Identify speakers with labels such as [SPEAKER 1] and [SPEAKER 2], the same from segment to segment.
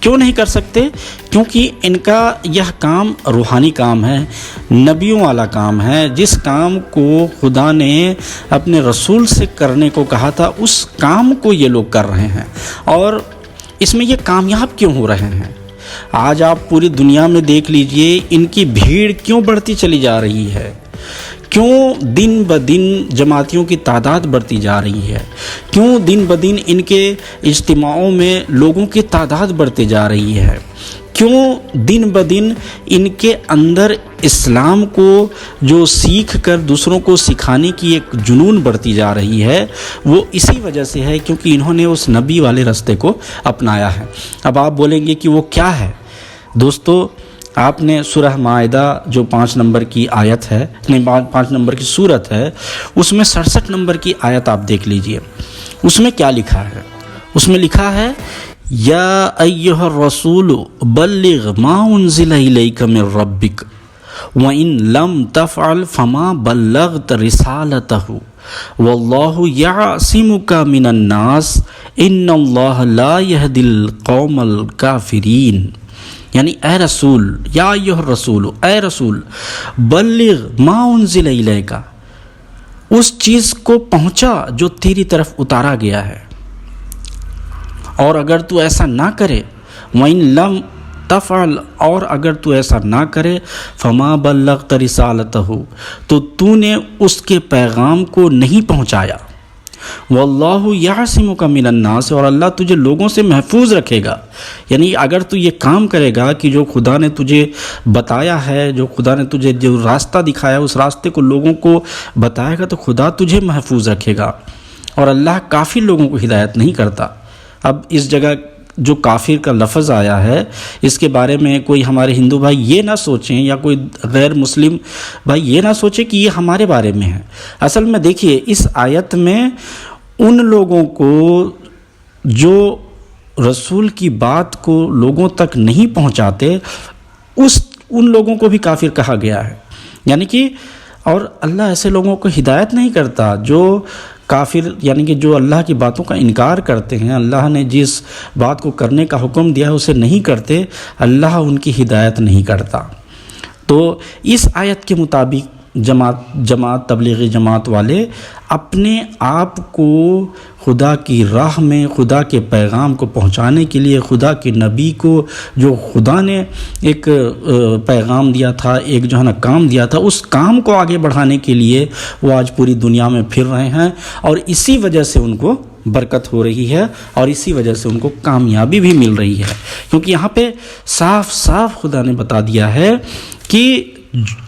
[SPEAKER 1] کیوں نہیں کر سکتے؟ کیونکہ ان کا یہ کام روحانی کام ہے، نبیوں والا کام ہے، جس کام کو خدا نے اپنے رسول سے کرنے کو کہا تھا اس کام کو یہ لوگ کر رہے ہیں، اور اس میں یہ کامیاب کیوں ہو رہے ہیں؟ آج آپ پوری دنیا میں دیکھ لیجئے ان کی بھیڑ کیوں بڑھتی چلی جا رہی ہے، کیوں دن بدن جماعتیوں کی تعداد بڑھتی جا رہی ہے، کیوں دن بدن ان کے اجتماعوں میں لوگوں کی تعداد بڑھتی جا رہی ہے، کیوں دن بدن ان کے اندر اسلام کو جو سیکھ کر دوسروں کو سکھانے کی ایک جنون بڑھتی جا رہی ہے، وہ اسی وجہ سے ہے کیونکہ انہوں نے اس نبی والے راستے کو اپنایا ہے۔ اب آپ بولیں گے کہ وہ کیا ہے؟ دوستو، آپ نے سورہ مائدہ جو 5 نمبر کی آیت ہے، 5 نمبر کی سورت ہے، اس میں 67 نمبر کی آیت آپ دیکھ لیجئے۔ اس میں کیا لکھا ہے؟ اس میں لکھا ہے یا ایھا الرسول بلغ ما انزل الیک من ربک وان لم تفعل فما بلغت رسالتہ واللہ یعصمک من الناس ان اللہ لا یہدی القوم الکافرین۔ یعنی اے رسول، یا ایھا الرسول، اے رسول، بلغ ما انزل الیک، اس چیز کو پہنچا جو تیری طرف اتارا گیا ہے، اور اگر تو ایسا نہ کرے، وَإِن لَمْ تَفْعَلْ، اور اگر تو ایسا نہ کرے، فَمَا بَلَّغْتَ رِسَالَتَهُ، تو نے اس کے پیغام کو نہیں پہنچایا۔ وَاللَّهُ يَعْصِمُكَ مِنَ النَّاسِ، اور اللہ تجھے لوگوں سے محفوظ رکھے گا۔ یعنی اگر تو یہ کام کرے گا کہ جو خدا نے تجھے بتایا ہے، جو خدا نے تجھے جو راستہ دکھایا اس راستے کو لوگوں کو بتائے گا، تو خدا تجھے محفوظ رکھے گا، اور اللہ کافر لوگوں کو ہدایت نہیں کرتا۔ اب اس جگہ جو کافر کا لفظ آیا ہے، اس کے بارے میں کوئی ہمارے ہندو بھائی یہ نہ سوچیں، یا کوئی غیر مسلم بھائی یہ نہ سوچیں کہ یہ ہمارے بارے میں ہے۔ اصل میں دیکھیے، اس آیت میں ان لوگوں کو جو رسول کی بات کو لوگوں تک نہیں پہنچاتے، ان لوگوں کو بھی کافر کہا گیا ہے۔ یعنی کہ اور اللہ ایسے لوگوں کو ہدایت نہیں کرتا جو کافر، یعنی کہ جو اللہ کی باتوں کا انکار کرتے ہیں، اللہ نے جس بات کو کرنے کا حکم دیا ہے اسے نہیں کرتے، اللہ ان کی ہدایت نہیں کرتا۔ تو اس آیت کے مطابق جماعت تبلیغی جماعت والے اپنے آپ کو خدا کی راہ میں خدا کے پیغام کو پہنچانے کے لیے، خدا کے نبی کو جو خدا نے ایک پیغام دیا تھا، ایک جو ہے نا کام دیا تھا، اس کام کو آگے بڑھانے کے لیے وہ آج پوری دنیا میں پھر رہے ہیں، اور اسی وجہ سے ان کو برکت ہو رہی ہے، اور اسی وجہ سے ان کو کامیابی بھی مل رہی ہے، کیونکہ یہاں پہ صاف صاف خدا نے بتا دیا ہے کہ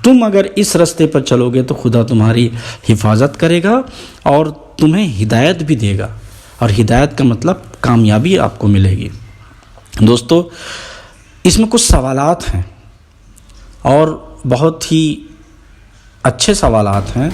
[SPEAKER 1] تم اگر اس راستے پر چلو گے تو خدا تمہاری حفاظت کرے گا اور تمہیں ہدایت بھی دے گا، اور ہدایت کا مطلب کامیابی آپ کو ملے گی۔ دوستو، اس میں کچھ سوالات ہیں، اور بہت ہی اچھے سوالات ہیں،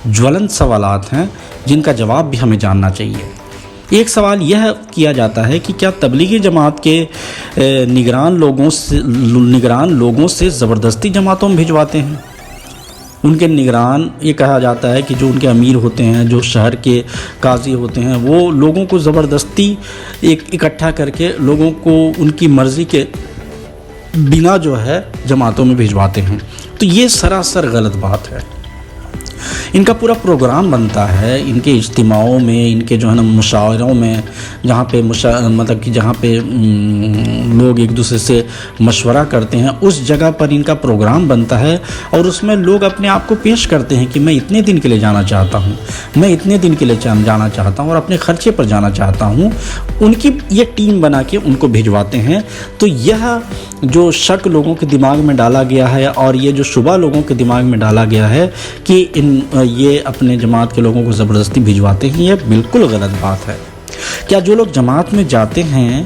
[SPEAKER 1] جولنت سوالات ہیں، جن کا جواب بھی ہمیں جاننا چاہیے۔ ایک سوال یہ کیا جاتا ہے کہ کیا تبلیغی جماعت کے نگران لوگوں سے زبردستی جماعتوں میں بھجواتے ہیں؟ ان کے نگران، یہ کہا جاتا ہے کہ جو ان کے امیر ہوتے ہیں، جو شہر کے قاضی ہوتے ہیں، وہ لوگوں کو زبردستی اکٹھا کر کے لوگوں کو ان کی مرضی کے بنا جو ہے جماعتوں میں بھجواتے ہیں۔ تو یہ سراسر غلط بات ہے۔ ان کا پورا پروگرام بنتا ہے، ان کے اجتماعوں میں، ان کے جو ہے نا مشاوروں میں، جہاں پہ مطلب کہ جہاں پہ لوگ ایک دوسرے سے مشورہ کرتے ہیں، اس جگہ پر ان کا پروگرام بنتا ہے، اور اس میں لوگ اپنے آپ کو پیش کرتے ہیں کہ میں اتنے دن کے لیے جانا چاہتا ہوں، میں اتنے دن کے لیے جانا چاہتا ہوں، اور اپنے خرچے پر جانا چاہتا ہوں۔ ان کی یہ ٹیم بنا کے ان کو بھجواتے ہیں۔ تو یہ جو شک لوگوں کے دماغ میں ڈالا گیا ہے، اور یہ جو شبہ لوگوں کے دماغ میں ڈالا گیا ہے کہ یہ اپنے جماعت کے لوگوں کو زبردستی بھجواتے ہیں، یہ بالکل غلط بات ہے۔ کیا جو لوگ جماعت میں جاتے ہیں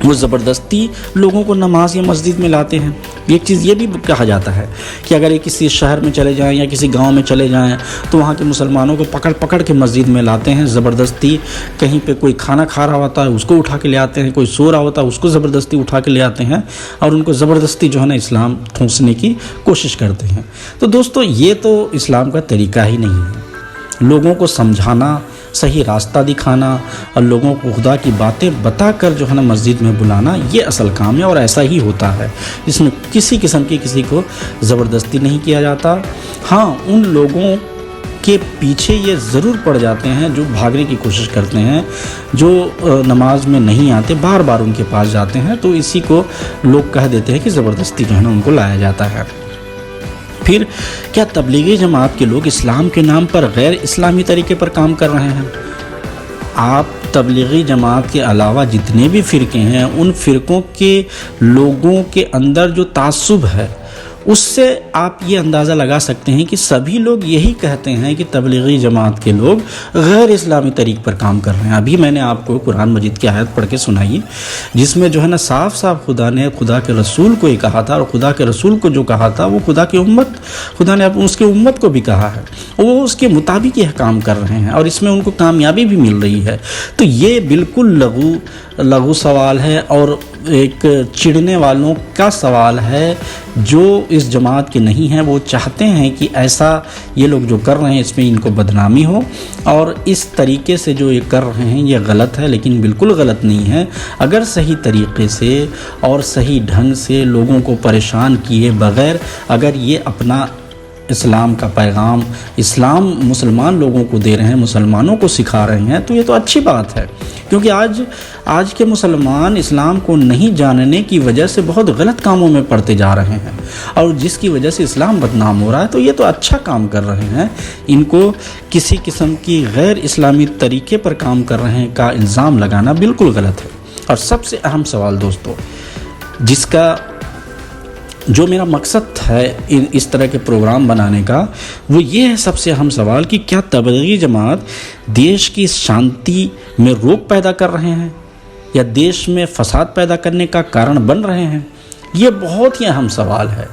[SPEAKER 1] وہ زبردستی لوگوں کو نماز یا مسجد میں لاتے ہیں؟ ایک چیز یہ بھی کہا جاتا ہے کہ اگر یہ کسی شہر میں چلے جائیں یا کسی گاؤں میں چلے جائیں تو وہاں کے مسلمانوں کو پکڑ کے مسجد میں لاتے ہیں زبردستی۔ کہیں پہ کوئی کھانا کھا رہا ہوتا ہے اس کو اٹھا کے لے آتے ہیں، کوئی سو رہا ہوتا ہے اس کو زبردستی اٹھا کے لے آتے ہیں، اور ان کو زبردستی جو ہے نا اسلام ٹھونسنے کی کوشش کرتے ہیں۔ تو دوستو، یہ تو اسلام کا طریقہ ہی نہیں ہے۔ لوگوں کو سمجھانا صحیح راستہ دکھانا اور لوگوں کو خدا کی باتیں بتا کر جو ہے نا مسجد میں بلانا، یہ اصل کام ہے اور ایسا ہی ہوتا ہے۔ اس میں کسی قسم کی کسی کو زبردستی نہیں کیا جاتا۔ ہاں، ان لوگوں کے پیچھے یہ ضرور پڑ جاتے ہیں جو بھاگنے کی کوشش کرتے ہیں، جو نماز میں نہیں آتے، بار بار ان کے پاس جاتے ہیں، تو اسی کو لوگ کہہ دیتے ہیں کہ زبردستی جو ہے نا ان کو لایا جاتا ہے۔ پھر کیا تبلیغی جماعت کے لوگ اسلام کے نام پر غیر اسلامی طریقے پر کام کر رہے ہیں؟ آپ تبلیغی جماعت کے علاوہ جتنے بھی فرقے ہیں، ان فرقوں کے لوگوں کے اندر جو تعصب ہے، اس سے آپ یہ اندازہ لگا سکتے ہیں کہ سبھی لوگ یہی کہتے ہیں کہ تبلیغی جماعت کے لوگ غیر اسلامی طریق پر کام کر رہے ہیں۔ ابھی میں نے آپ کو قرآن مجید کی آیت پڑھ کے سنائی، جس میں جو ہے نا صاف صاف خدا نے خدا کے رسول کو ہی کہا تھا، اور خدا کے رسول کو جو کہا تھا وہ خدا نے اس کے امت کو بھی کہا ہے، وہ اس کے مطابق یہ کام کر رہے ہیں، اور اس میں ان کو کامیابی بھی مل رہی ہے۔ تو یہ بالکل لغو سوال ہے، اور ایک چڑھنے والوں کا سوال ہے جو اس جماعت کے نہیں ہیں۔ وہ چاہتے ہیں کہ ایسا یہ لوگ جو کر رہے ہیں اس میں ان کو بدنامی ہو، اور اس طریقے سے جو یہ کر رہے ہیں یہ غلط ہے، لیکن بالکل غلط نہیں ہے۔ اگر صحیح طریقے سے اور صحیح ڈھنگ سے لوگوں کو پریشان کیے بغیر اگر یہ اپنا اسلام کا پیغام اسلام مسلمان لوگوں کو دے رہے ہیں، مسلمانوں کو سکھا رہے ہیں، تو یہ تو اچھی بات ہے، کیونکہ آج کے مسلمان اسلام کو نہیں جاننے کی وجہ سے بہت غلط کاموں میں پڑتے جا رہے ہیں، اور جس کی وجہ سے اسلام بدنام ہو رہا ہے۔ تو یہ تو اچھا کام کر رہے ہیں، ان کو کسی قسم کی غیر اسلامی طریقے پر کام کر رہے ہیں کا الزام لگانا بالکل غلط ہے۔ اور سب سے اہم سوال دوستو، جس کا جو میرا مقصد ہے اس طرح کے پروگرام بنانے کا، وہ یہ ہے سب سے اہم سوال کہ کیا تبلیغی جماعت دیش کی شانتی میں روک پیدا کر رہے ہیں یا دیش میں فساد پیدا کرنے کا کارن بن رہے ہیں؟ یہ بہت ہی اہم سوال ہے،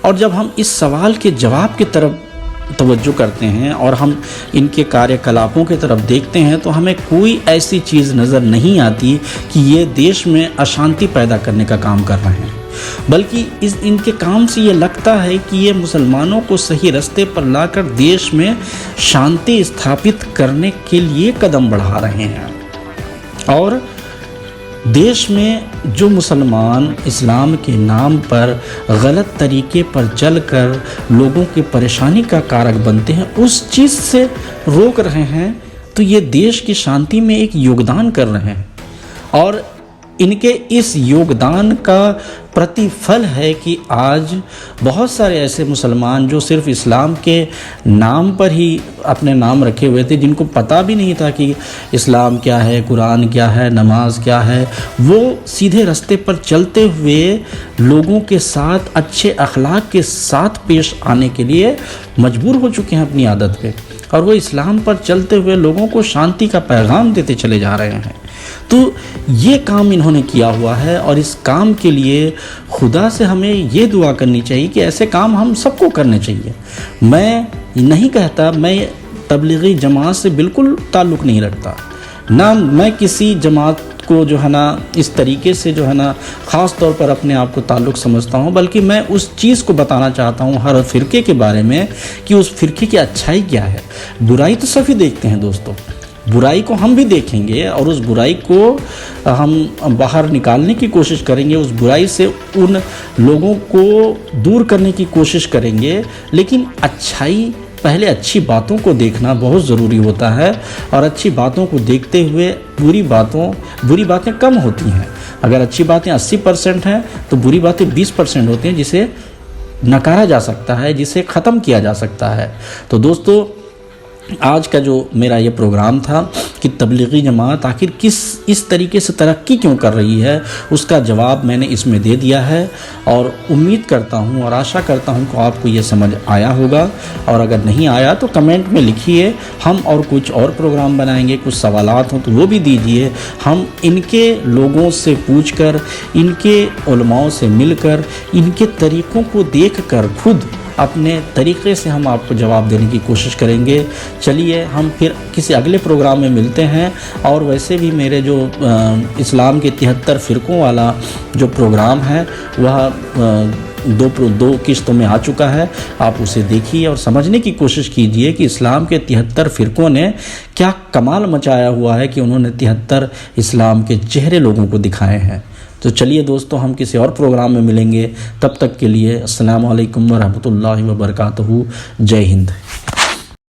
[SPEAKER 1] اور جب ہم اس سوال کے جواب کی طرف توجہ کرتے ہیں اور ہم ان کے کاریہ کلاموں کی طرف دیکھتے ہیں تو ہمیں کوئی ایسی چیز نظر نہیں آتی کہ یہ دیش میں اشانتی پیدا کرنے کا کام کر رہے ہیں، بلکہ ان کے کام سے یہ لگتا ہے کہ یہ مسلمانوں کو صحیح رستے پر لا کر دیش میں شانتی استھاپت کرنے کے لیے قدم بڑھا رہے ہیں، اور دیش میں جو مسلمان اسلام کے نام پر غلط طریقے پر چل کر لوگوں کی پریشانی کا کارک بنتے ہیں، اس چیز سے روک رہے ہیں، تو یہ دیش کی شانتی میں ایک یوگدان کر رہے ہیں، اور ان کے اس یوگدان کا پرتی پھل ہے کہ آج بہت سارے ایسے مسلمان جو صرف اسلام کے نام پر ہی اپنے نام رکھے ہوئے تھے، جن کو پتہ بھی نہیں تھا کہ اسلام کیا ہے، قرآن کیا ہے، نماز کیا ہے، وہ سیدھے رستے پر چلتے ہوئے لوگوں کے ساتھ اچھے اخلاق کے ساتھ پیش آنے کے لیے مجبور ہو چکے ہیں اپنی عادت پہ، اور وہ اسلام پر چلتے ہوئے لوگوں کو شانتی کا پیغام دیتے چلے جا رہے ہیں۔ تو یہ کام انہوں نے کیا ہوا ہے، اور اس کام کے لیے خدا سے ہمیں یہ دعا کرنی چاہیے کہ ایسے کام ہم سب کو کرنے چاہیے۔ میں نہیں کہتا، میں تبلیغی جماعت سے بالکل تعلق نہیں رکھتا، نہ میں کسی جماعت کو جو ہے نا اس طریقے سے جو ہے نا خاص طور پر اپنے آپ کو تعلق سمجھتا ہوں، بلکہ میں اس چیز کو بتانا چاہتا ہوں ہر فرقے کے بارے میں کہ اس فرقے کی اچھائی کیا ہے۔ برائی تو سبھی دیکھتے ہیں دوستو، برائی کو ہم بھی دیکھیں گے، اور اس برائی کو ہم باہر نکالنے کی کوشش کریں گے، اس برائی سے ان لوگوں کو دور کرنے کی کوشش کریں گے، لیکن پہلے اچھی باتوں کو دیکھنا بہت ضروری ہوتا ہے، اور اچھی باتوں کو دیکھتے ہوئے بری باتیں کم ہوتی ہیں۔ اگر اچھی باتیں 80% ہیں تو بری باتیں 20% ہوتی ہیں، جسے نکارا جا سکتا ہے، جسے ختم کیا جا سکتا ہے۔ تو دوستو، آج کا جو میرا یہ پروگرام تھا کہ تبلیغی جماعت آخر اس طریقے سے ترقی کیوں کر رہی ہے، اس کا جواب میں نے اس میں دے دیا ہے، اور امید کرتا ہوں اور آشا کرتا ہوں کہ آپ کو یہ سمجھ آیا ہوگا، اور اگر نہیں آیا تو کمنٹ میں لکھیے، ہم اور کچھ اور پروگرام بنائیں گے، کچھ سوالات ہوں تو وہ بھی دیجیے، ہم ان کے لوگوں سے پوچھ کر، ان کے علماء سے مل کر، ان کے طریقوں کو دیکھ کر خود اپنے طریقے سے ہم آپ کو جواب دینے کی کوشش کریں گے۔ چلیے ہم پھر کسی اگلے پروگرام میں ملتے ہیں، اور ویسے بھی میرے جو اسلام کے 73 فرقوں والا جو پروگرام ہے وہ دو قسطوں میں آ چکا ہے، آپ اسے دیکھیے اور سمجھنے کی کوشش کیجئے کہ اسلام کے 73 فرقوں نے کیا کمال مچایا ہوا ہے کہ انہوں نے 73 اسلام کے چہرے لوگوں کو دکھائے ہیں۔ تو چلیے دوستو، ہم کسی اور پروگرام میں ملیں گے، تب تک کے لیے السلام علیکم ورحمۃ اللہ وبرکاتہ۔ جے ہند۔